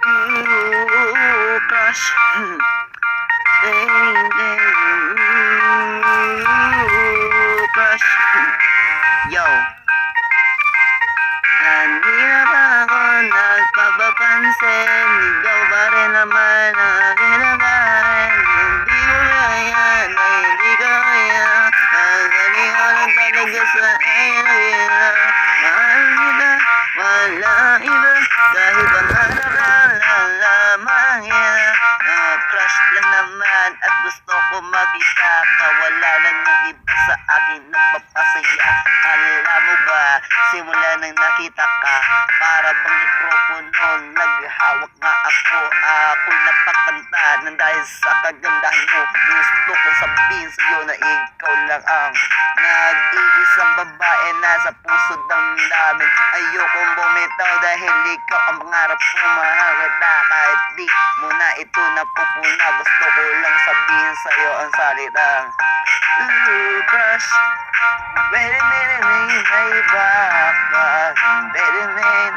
Ooh, crush. Baby. Ooh, crush. Yo. Hindi na ba ako nagpapapansin? Ikaw ba rin naman ang kinakain? Hindi ko kaya na hindi ko kaya. Magaling ko lang talaga sa ina. Mahal kita, wala iba. Kahit pangarap lang lamang yan. Crush lang naman at gusto ko makita ka. Wala lang ng iba sa akin nagpapasaya. Alam mo ba, simula nang nakita ka, para bang mikropono, naghawak nga ako. Ako'y napakanta nang dahil sa kagandahan mo. Gusto ko sabihin sa'yo na ikaw lang ang nag-iisang babae na sa puso damdamin. Ayokong bumitaw dahil ikaw ang pangarap ko. Mahal kita kahit di mo na ito napupuna. Gusto ko lang sabihin sa'yo ang salitang ooh, crush. Pwede may back. Pwede may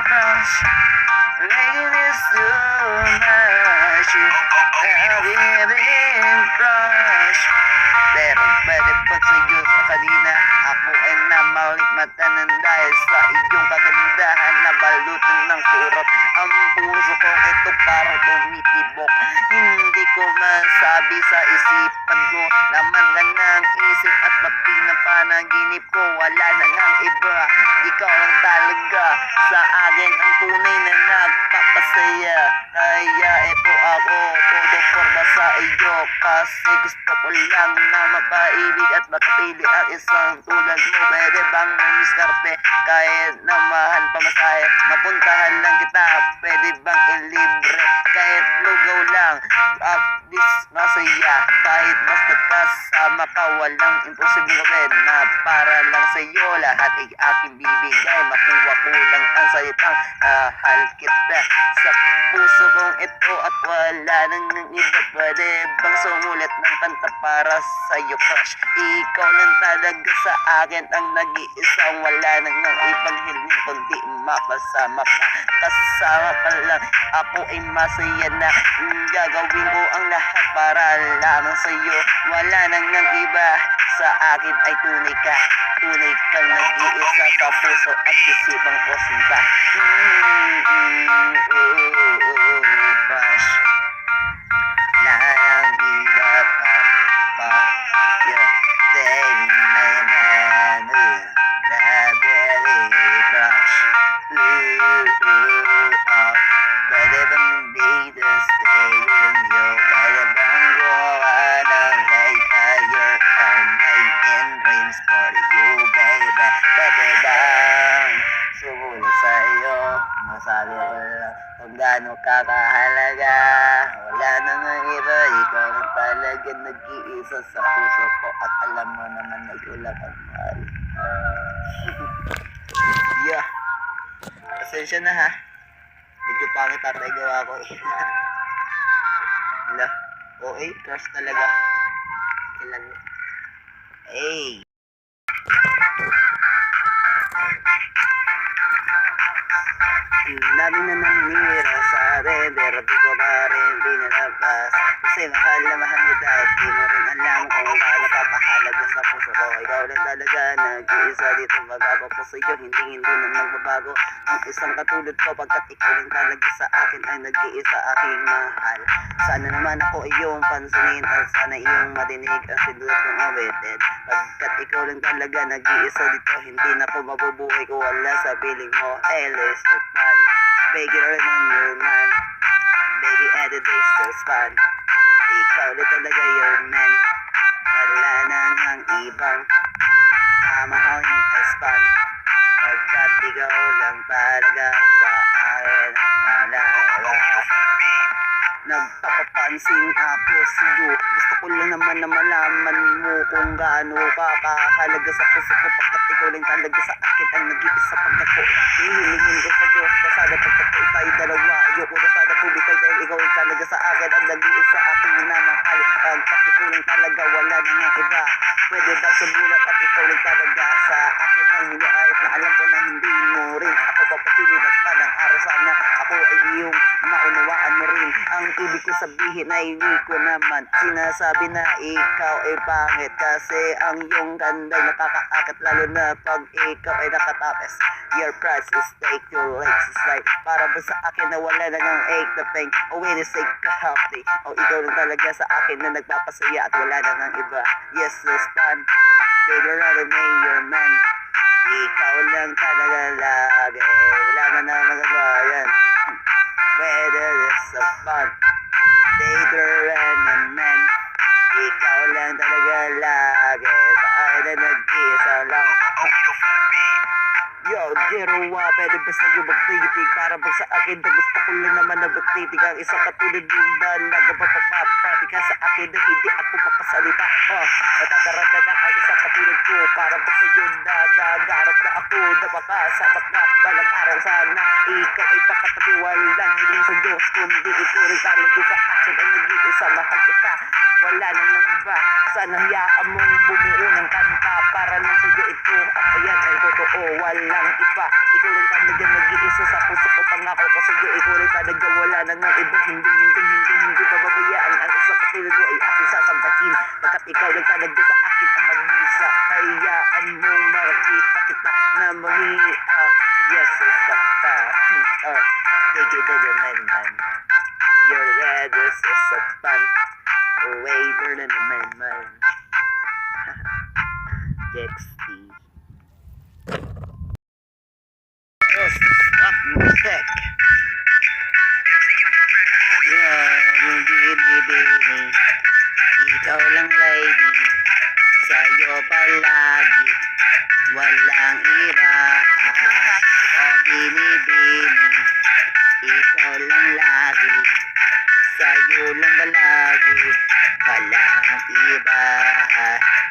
crush. Making this too much. I've been crush. Pero pwede ba sa'yo sa kanina? Ako ay namalikmata ng dahil sa iyong kagandahan. Nabalutan ng kurot ang puso ko, ito parang tumitibok. Hindi ko masabi sa isipan ko. Laman na ng isip at pati na panaginip ko. Wala na ngang iba, ikaw lang talaga sa akin ang tunay na nagpapasaya. Kaya ito ako, todo porma sa iyo. Kasi gusto ko lang na mapaibig at makapili ang isang tulad mo. Pwede bang umiskarte kahit na mahal pamasahe? Mapuntahan lang kita, pwede bang ilibre? Kahit lugaw lang, at least masaya. Kahit basta kasama ka, walang imposible gawin. Na para lang sa'yo lahat ay aking bibigay. Makuha ko lang ang salitang mahal kita sa puso kong ito. At wala nang iba, pwede bang sumulit ng kanta para sa'yo, crush? Ikaw lang talaga sa akin ang nag-iisang. Wala nang ibang hiling kundi makasama ka. Kasama ka lang, ako ay masaya na. Gagawin ko ang lahat para lamang sa'yo. Wala nang iba, sa akin ay tunay ka. Tunay kang nag-iisa sa puso at isipang ko sinta. Crush. Nang iba pa yung day na naman. Crush. Pwede bang date and stay with you? Pwede bang gawa ng light fire on my in dreams for you, baby? Pwede bang sumulat sa'yo? Masabi ko lang kung gaano ka kahalaga. Wala namang iba, ikaw lang talaga nag-iisa sa puso ko. At alam mo naman na gulat ang mahal. Yeah. Pasensya na ha. Medyo pangit ata yung gawa ko eh. Hala. Okay, crush talaga. Kailan mo? Hey! Ang dami na nanira sa akin, pero di ko pa rin pinalabas. Kasi mahal na mahal kita at di mo rin alam kung paano papahalaga sa puso ko. Ikaw lang talaga nag-iisa dito, magagawa ko sa iyo, hindi na magbabago ang isang katulad ko. Pagkat ikaw lang talaga sa akin ay nag-iisa aking mahal. Sana naman ako iyong pansinin at sana iyong madinig ang sinulat ng awitin. Pagkat ikaw lang talaga nag-iisa dito, hindi na po mabubuhay ko wala sa piling mo. Hey, listen man, bigger than your man. Baby, every day's just fun. Ikaw lang talaga your man. Wala nang ang ibang mamahalin as fun. Pagkat ikaw lang talaga sa akin wala. Nagpapapansin ako sa'yo. Gusto ko lang naman na malaman mo kung gaano ka kahalaga sa puso ko. Pagkat ikaw lang talaga sa akin ang nag-iisa. Pag ako hihilingin ko sa Diyos na sana pagkat tayo dalawa. Ayoko na sana bumitaw dahil ikaw lang talaga sa akin ang nag-iisa aking minamahal. Pagkat ikaw lang talaga wala na nga iba. Pwede ba sumulat at ikaw lang talaga sa akin ang hiniayot na alam ko na hindi mo rin ako papasilin at malang araw sa sana ako ay iyong maunawaan mo rin. Ang ibig ko sabihin ay di ko naman sinasabi na ikaw ay pangit, kasi ang iyong ganda ay nakakaakit, lalo na pag ikaw ay nakatapes. Your price is take your legs is right. Para ba sa akin na wala na ng ache na pain, o when you say ka-healthy, o ikaw lang talaga sa akin na nagpapasaya at wala na ng iba. Yes, this fun, baby, rather me your man. Ikaw lang talaga lagi, wala man na magagawa yan. Whether it's so fun, Taylor and a man. Ikaw lang talaga lagi, sa akin na nag-iisa lang. Yo, Jeroa, pwede ba sa'yo magtitig? Para ba sa akin na gusto ko lang naman na magtitig? Ang isang katulad yung dalaga papapapati ka sa akin na hindi ako mapasalita. Natataranta na ang isang katulad ko. Para ba sa'yo nagagarap na ako, na makasabat na walang araw sana. Ikaw ay baka tabi, walang hiling sa Diyos, kundi ikaw rin talaga sa akin ang nag-iisa. Mahal kita, wala nang ng iba. Sana hayaan mong bumuo ng kanta para lang sa'yo ito. At ayan ay totoo, walang iba. Ikaw lang talaga nag-iisa sa puso ko. Pangako ko sa'yo, ikaw lang talaga, wala nang ng iba. Hindi pababayaan. Ang isang katulad mo ay aking sasampahin, pagkat ikaw lang talaga sa akin ang mag-iisa. Hayaan mong makita kita na muli. Yes, it's a fact. Baby, man. You're red, this is a fun. Waiter than a man. Dexty. Oh, stop music. Yeah, baby. Ikaw lang lady, sa'yo palagi, walang iraha. O binibini, ikaw lang lagi, sa'yo lang balagi, walang iba.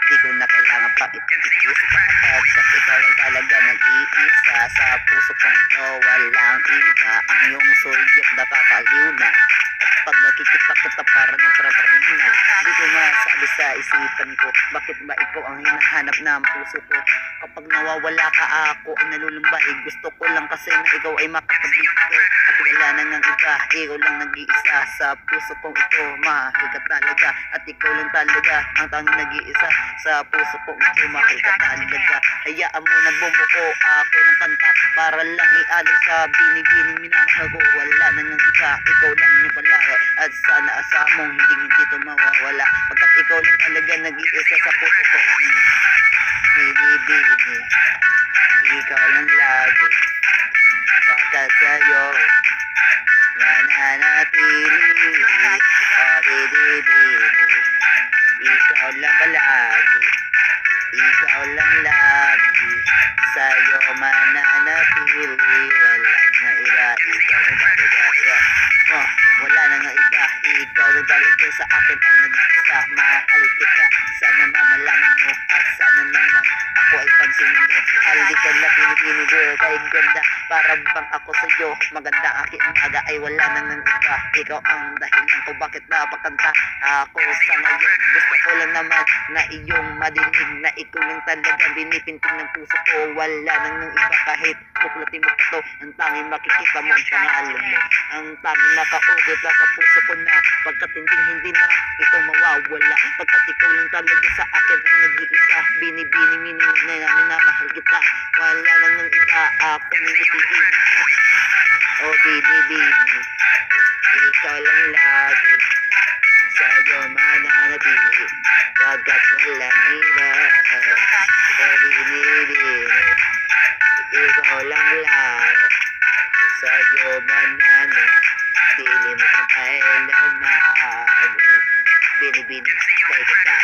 Di ko na kailangan pang itikis pa, pagkat ikaw lang talaga nag-iisa. Sa puso kong ito walang iba, ang iyong sulyap nakakaliw na. At pag nakikita kita para ng pratarina, di ko masabi sa isipan ko, bakit ba ikaw ang hinahanap ng puso ko? Kapag nawawala ka ako ay nalulumbay, gusto ko lang kasi na ikaw ay makatabi ko. At wala na ngang iba, ikaw lang nag-iisa. Sa puso kong ito, mahal ka talaga. At ikaw lang talaga ang tanging nag-iisa. Sa puso kong ito, mahal ka talaga. Hayaan mo na bumuo ako ng kanta para lang ialin sa binibining minamahal ko. Wala na ngang iba, ikaw lang yung pala. At sana asamong hindi ito mawawala, pagkat ikaw lang talaga nag-iisa sa puso ko. Binibini, ikaw lang lagi, pagkat sa'yo mananatili. Binibini, ikaw lang palagi, ikaw lang lagi, sa'yo mananatili. Walang na iba, ikaw lang talaga. Wala na nga iba, ikaw lang talaga sa akin ang nag-iisa. Mahal kita, sana mamalaman mo, at sana naman ako ay pansin mo. Halika na binibini ko, kay ganda, para bang ako sa'yo. Maganda aking umaga ay wala na nga iba. Ikaw ang dahilan ko bakit napakanta ako sa ngayon. Gusto ko lang naman na iyong madinig na ikaw lang talaga binipinting ng puso ko. Wala na nga iba kahit buklatin mo pa to, ang tanging makikita mo ang pangalan mo. Ang tanging nakaugot sa puso ko na pagkat hindi na ito mawawala, pagkat ikaw lang talaga sa akin ang nag-iisa. Binibini na namin na mahal kita, wala nang ng iba ako nilitiin. O binibini, ikaw lang lagi, sa'yo mananatili, pagkat walang iba. O binibini, ikaw lang lagi, sa'yo mananatili mo pa kailanman. Binibini, kay kita.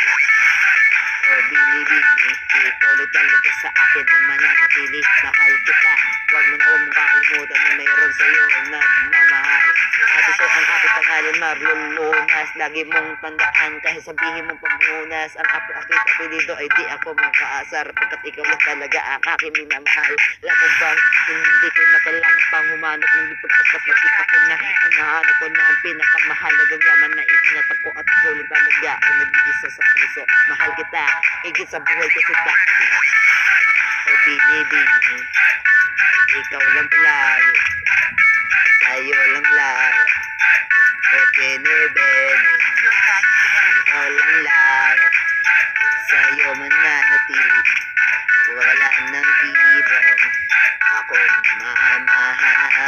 O binibini, ikaw lang talaga sa akin na mananatili. Mahal kita, huwag mong kakalimutan na mayroon sa'yo nagmamahal. At ito ang ating pangalan, Marlon Lunas. Lagi mong tandaan, kahit sabihin mong pamunas, ang aking dito ay di ako makaasar, pagkat ikaw lang talaga ang aking minamahal. Alam mo bang, hindi ko na kailangan pang humanap ng dito, pagkat nakita ko na, ang nahanap ko na ang pinakamahalagang yaman na iingat ako. At ikaw lang talaga ang nag-iisa sa puso. Mahal kita, higit sa buhay ko kita. O binibini, ikaw lang palagi,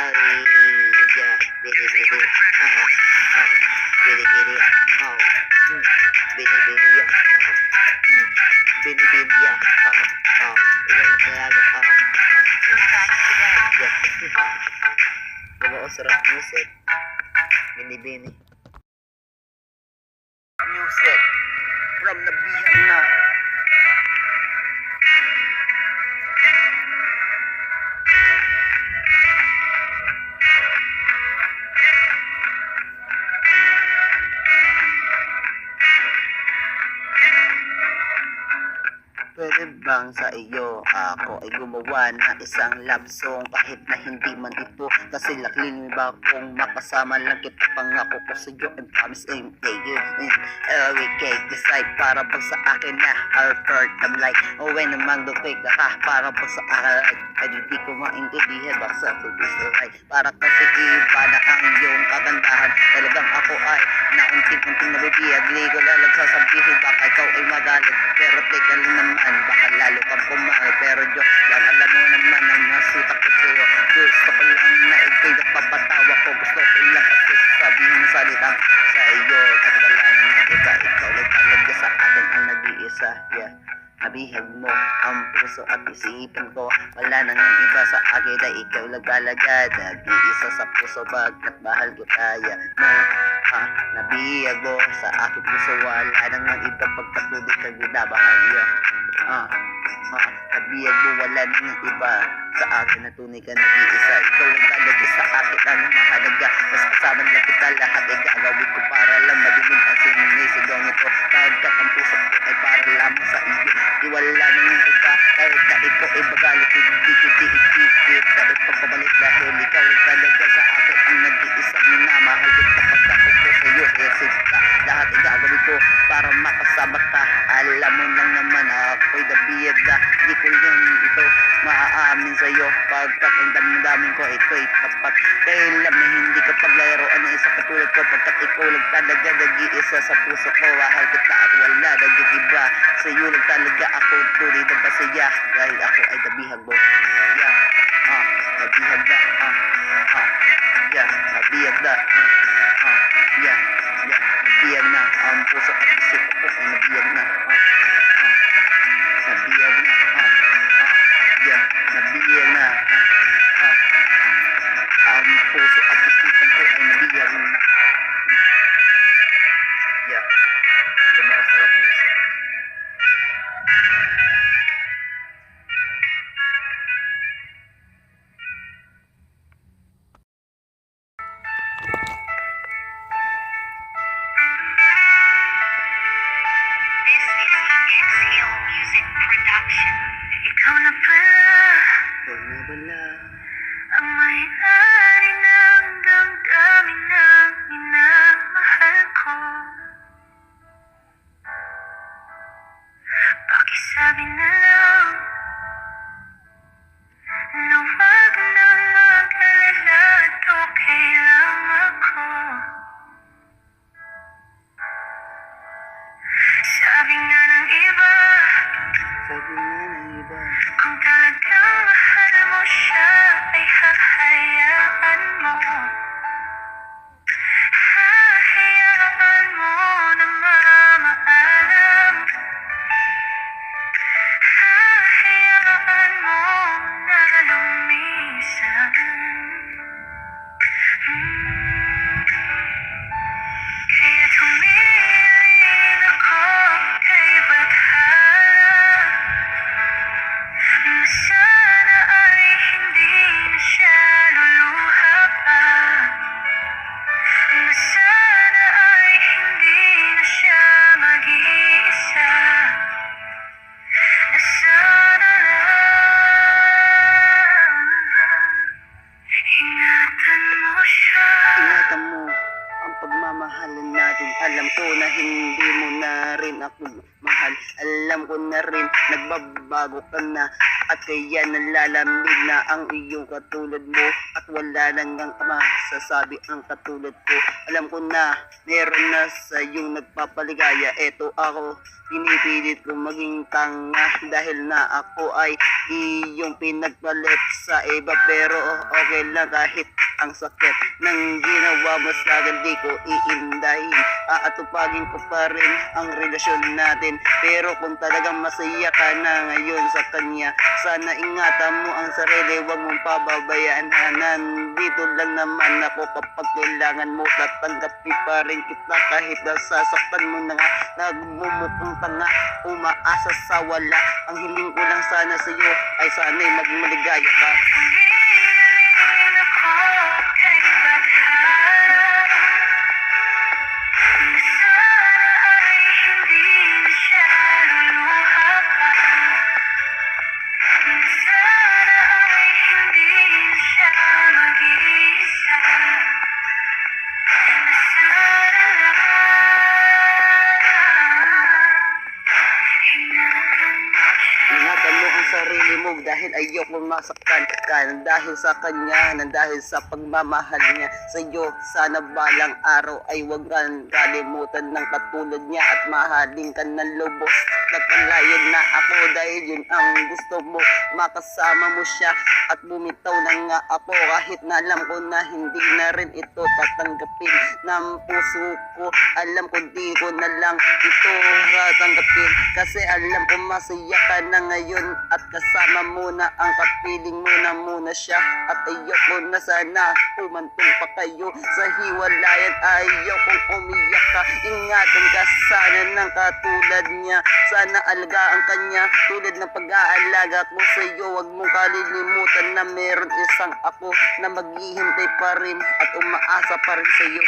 yeah, bini bini, bini bini, bini bini, bini bini, ikaw lang talaga, yeah. Diba ko sarap music, bini bini. Music from Nabihag na. Pwede bang sa iyo ako ay gumawa ng isang love song kahit na hindi man ito kasi laklin ba kung makasama lang kita pangako ko sa iyo and promise aim kay you every cake decide para bang sa akin na Alfred I'm like when namang dutik ka para bang sa akin ay hindi ko maintindihan ba sa tuloy para kasi iba na ang iyong kagandahan talagang ako ay naunting-unting nabibiyag ligo lalag sasabihin baka ikaw ay magalit pero teka lang naman baka lalo kang pumangit pero Diyos lang alam mo naman ang nasutak ko sa'yo gusto ko lang na ikay napapatawa ko gusto ko lang kasi sabihin mo salitang sa iyo at wala nang iba ikaw lang talaga sa akin ang nag-iisa yeah. Nabihag mo ang puso at isipan ko wala nang iba sa akin na ikaw lang talaga nag-iisa sa puso bagkat mahal ko tayo na nabihag mo sa aking puso wala nang iba pagkatuloy kang binabahagya nabihag mo wala nang iba sa akin na tunay ka nag-iisa ikaw lang talaga sa akin ang mahalaga mas kasama lang kita lahat ay gagawin ko para lang madinig ang sinisigaw nito pagkat ang puso ko ay para lamang sa iyo iwala nang iba kahit na ikaw ay magalit hindi ikikit na ipagpabalik dahil ikaw lang talaga sa akin ang nag-iisang minamahal kita pagdako ko sa iyo resig ka lahat ay gagawin ko para makasama ka alam mo lang naman ako'y nabiyag na hindi ko lang ito maaamin sa iyo pagkat ang damdamin ko ito'y tapat kailan na hindi ka paglaruan ng isa katulad ko pagkat ikaw lang talaga nag-iisa sa puso ko mahal kita at wala naging iba sa iyo lang talaga ako tunay na masaya dahil ako ay nabihag mo yeah nabihag na yeah nabihag na yeah nabihag na ang puso at isip ko ay nabihag na nabihag na yeah nabihag na ang puso at isipan ko ay nabihag na yeah lumakasarap music. pagmamahalan natin. Alam ko na hindi mo na rin ako mahal. Alam ko na rin nagbabago ka na, at kaya nalalamig na ang iyong katulad mo, at wala nang masasabi ang katulad ko. Alam ko na meron na sa iyong nagpapaligaya. Eto ako, pinipilit ko maging tanga dahil na ako ay iyong pinagpalit sa iba. Pero okay lang kahit ang sakit ng ginawa mo sa akin, di ko iindahin. Aatupagin ko pa rin ang relasyon natin. Pero kung talagang masaya ka na ngayon sa kanya, sana ingatan mo ang sarili, huwag mong pababayaan. Nandito lang naman ako kapag kailangan mo. Tatanggapin pa rin kita kahit nasasaktan mo na nga, nagmumukhang tanga, umaasa sa wala. Ang hiling ko lang sana sa iyo ay sana'y maging maligaya ka. Ingatan mo ang sarili mo dahil ayokong masaktan ka nang dahil sa kanya, nang dahil sa pagmamahal niya sa iyo. Sana balang araw ay huwag kang kalimutan ng katulad niya at mahalin ka ng lubos. Nagpalayan na ako dahil yun ang gusto mo, makasama mo siya at bumitaw na nga ako. Kahit na alam ko na hindi na rin ito tatanggapin ng puso ko, alam ko di ko na lang ito tatanggapin. Kasi alam ko masaya ka na ngayon at kasama mo na ang kapiling mo na muna siya. At ayoko na sana umantong pa kayo sa hiwalayan. Ayokong umiyak ka, ingatan ka sana ng katulad niya. Sana alagaan kanya tulad ng pag-aalaga ko sa iyo. Huwag mong kalilimutan na meron isang ako na maghihintay pa rin at umaasa pa rin sa iyo.